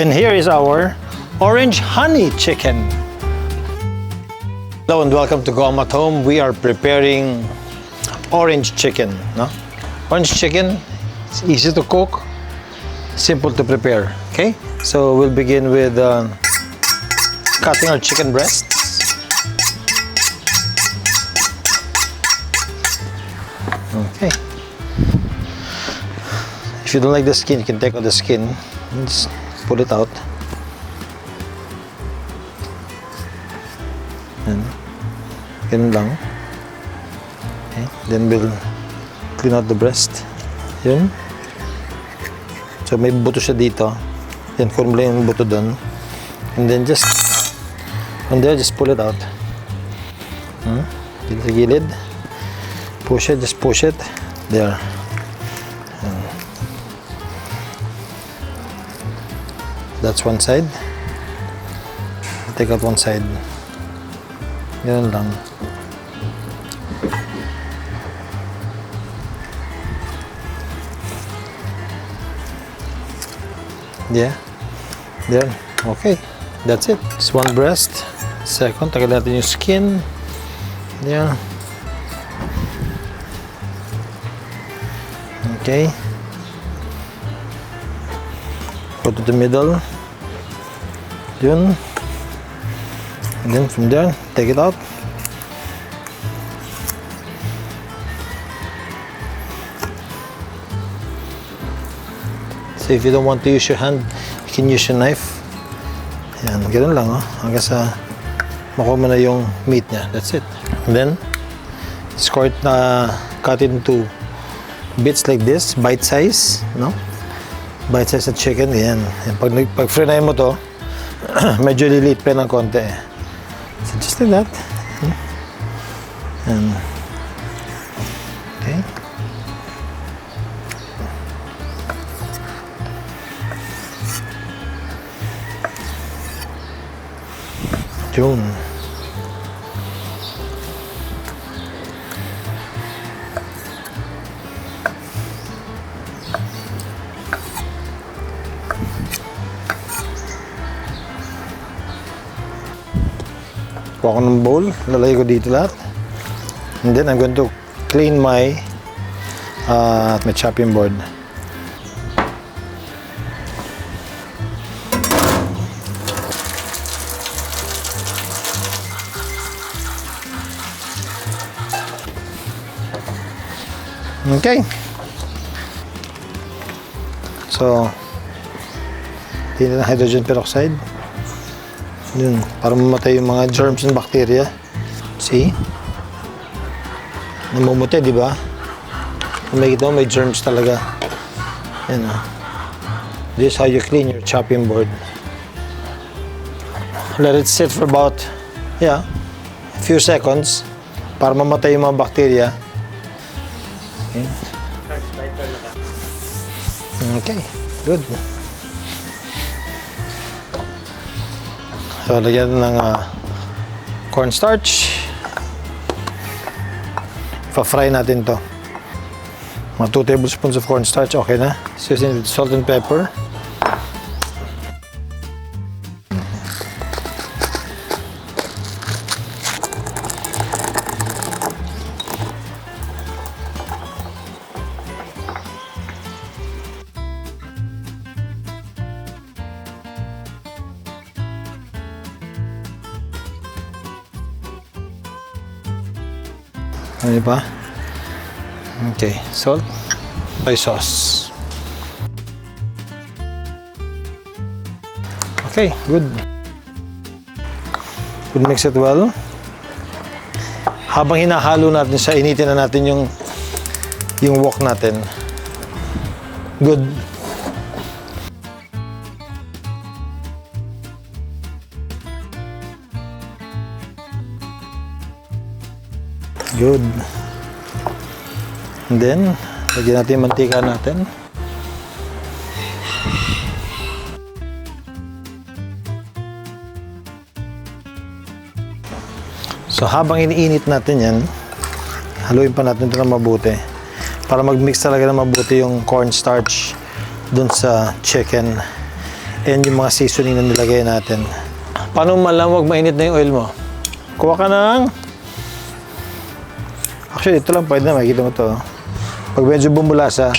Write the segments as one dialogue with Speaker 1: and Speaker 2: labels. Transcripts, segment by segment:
Speaker 1: And here is our orange honey chicken. Hello and welcome to Goma at Home. We are preparing orange chicken. No? Orange chicken, it's easy to cook, simple to prepare. Okay, so we'll begin with cutting our chicken breasts. Okay. If you don't like the skin, you can take out the skin. Just pull it out. And ganun lang. Okay. Then we'll clean out the breast. Yun. So may buto siya dito. Yan, kunin mo lang yung buto doon. And then just from there, just pull it out. Dito sa gilid. Push it, just push it. There. That's one side. Take out one side. Ganun lang. Yeah. There. Okay. That's it. It's one breast. Second, tagal natin yung skin. Yeah. Okay. Go to the middle. Yun. And then from there, take it out. So if you don't want to use your hand, you can use your knife. Yan, ganun lang, oh. Hanggang sa makuha mo na yung meat niya. That's it. And then, cut it into bits like this, bite size, no? Bite size na chicken, yan. Pag fry mo to, medyo liliit pa ng konti. So just like that. And, okay. Yun. Kuha ko ng bowl, lalagay ko dito lahat. And then I'm going to clean my chopping board. Okay. So, tingnan ng hydrogen peroxide. Yun, para mamatay yung mga germs and bacteria. See? Namumuti, di ba? Kung makikita mo, may germs talaga. Yan, oh. This is how you clean your chopping board. Let it sit for about, a few seconds para mamatay yung mga bacteria. Okay. Okay, good. So, lagyan ng cornstarch. Pa-fry natin to. Mga 2 tablespoons of cornstarch, okay na. Season with salt and pepper. Ano pa? Okay, salt, soy sauce. Okay, good. We'll mix it well. Habang hinahalo natin siya, initin na natin yung wok natin. Good. Good. And then, lagyan natin yung mantika natin. So, habang iniinit natin yan, haluin pa natin ito na mabuti. Para mag-mix talaga na mabuti yung cornstarch dun sa chicken. and yung mga seasoning na nilagay natin. Paano malamang mainit na yung oil mo? Kuha ka ng... Actually, ito lang pwede na. Makikita mo to. Pag medyo bumulasa,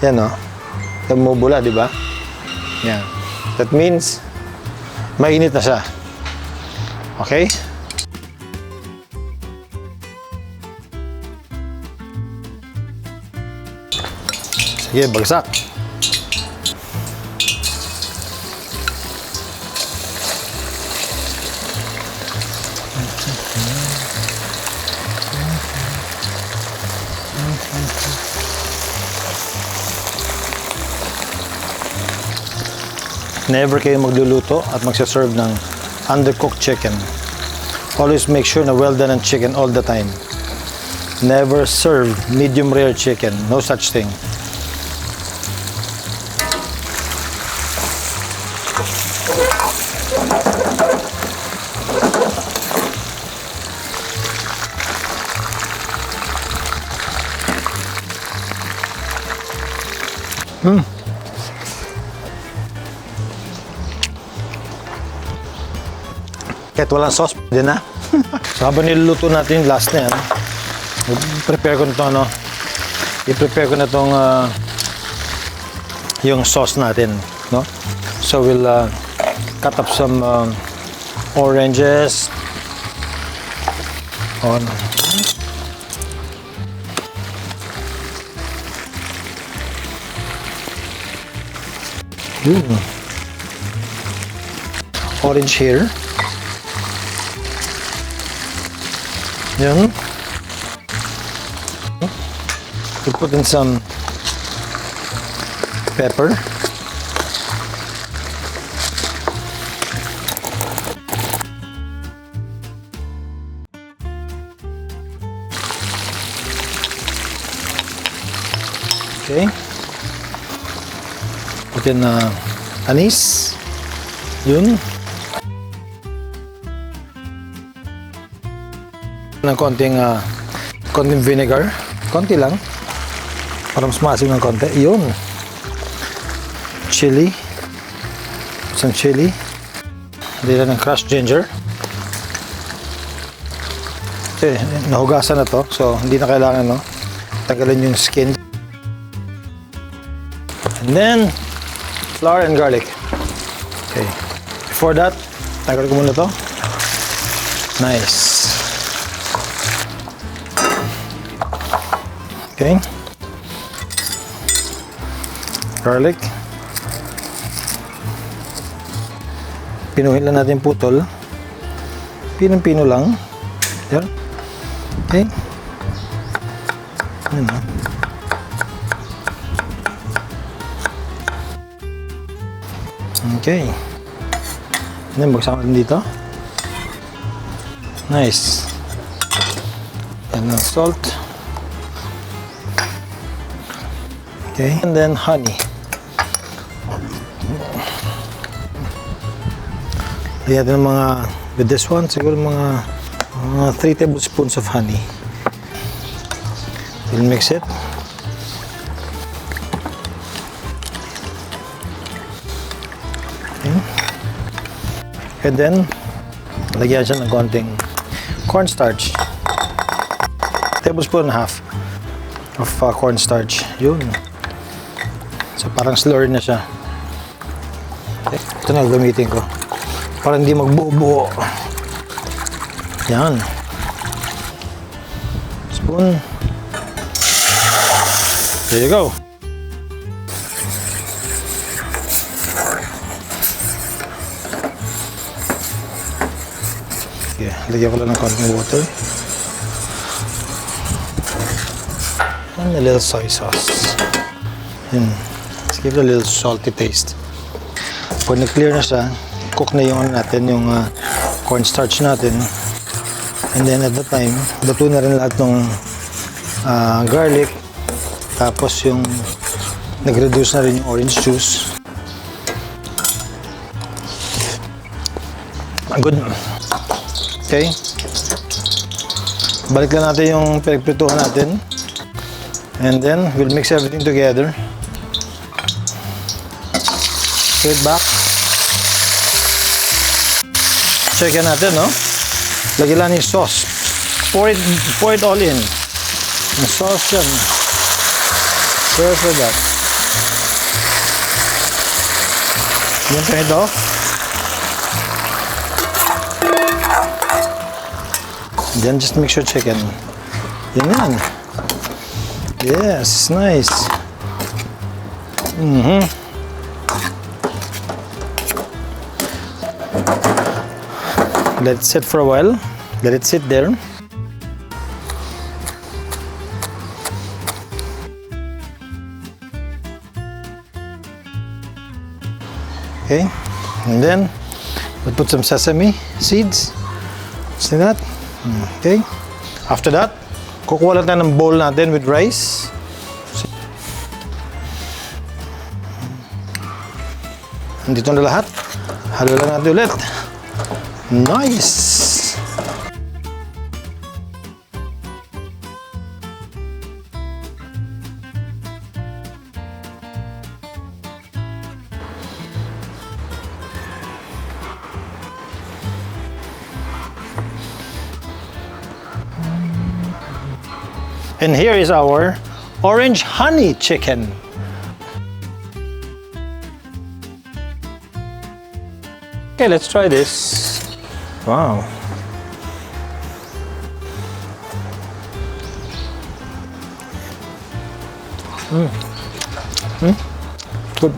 Speaker 1: yan o. Bumubula, di ba? Yan. That means, mainit na siya. Okay? Sige, bagsak. Never kayo magluluto at magsaserve ng undercooked chicken. Always make sure na well done ang chicken all the time. Never serve medium rare chicken. No such thing. Kahit walang sauce, pwede na. So habang niluluto natin yung last na yan, prepare ko na ito, ano, i-prepare ko na itong yung sauce natin, no? So we'll cut up some oranges on orange here. Yan. We put in some pepper. Okay. Put in anise. Yun. Ng konting vinegar, konti lang para mas maasim ng konti. Yun, chili, some chili, dila ng crushed ginger. Okay, nahugasan na to, so hindi na kailangan, no, tanggalin yung skin. And then flour and garlic. Okay, before that, tanggal ko muna to. Nice. Okay. Garlic. Pinuhin lang natin putol. Pinong-pino lang. Yan. Okay. Yan na. Okay. Then, magsama din dito. Nice. Yan ang salt. Okay, and then honey. Lagyan natin ng mga, with this one, siguro mga 3 tablespoons of honey. We'll mix it. Okay. And then, lagyan siya ng konting cornstarch. Tablespoon and a half of cornstarch. Yun. So parang slurry na siya. Okay. Ito na gamitin ko. Para hindi magbuo-buo. Yan. Spoon. There you go. Okay, lagyan ko lang ng konting water. And a little soy sauce. Yan. Let's give it a little salty taste. Pag na-clear na siya, cook na yung natin, yung cornstarch natin. And then at the time, luto na rin lahat ng garlic. Tapos yung nag-reduce na rin yung orange juice. Good. Okay. Balik lang natin yung pinagprituhan natin. And then, we'll mix everything together. Put it back. chicken natin, no? Lagyan lang yung sauce. Pour it all in. Yung sauce yan. Perfect that. Yan tayo ito. Then just mix your chicken. Yan. Yes, nice. Let it sit for a while. Let it sit there. Okay, and then we'll put some sesame seeds. See that? Okay. After that, kukuha lang tayo ng bowl natin with rice. Dito na lahat. Halo lang natin ulit. Nice! And here is our orange honey chicken. Okay, let's try this. Wow. Good.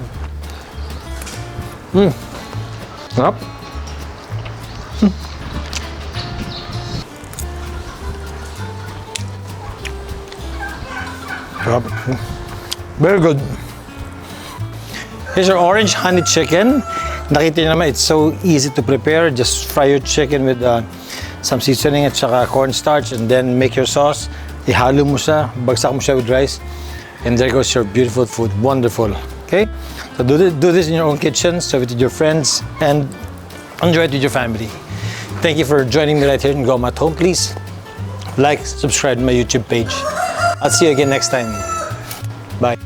Speaker 1: Up. Very good. Here's your orange honey chicken. Nakita niyo naman, it's so easy to prepare. Just fry your chicken with some seasoning at saka cornstarch, and then make your sauce. Ihalo mo siya, bagsak mo siya with rice, and there goes your beautiful food. Wonderful. Okay? So do this in your own kitchen, serve it with your friends, and enjoy it with your family. Thank you for joining me right here in Goma at Home. Please like, subscribe to my YouTube page. I'll see you again next time. Bye.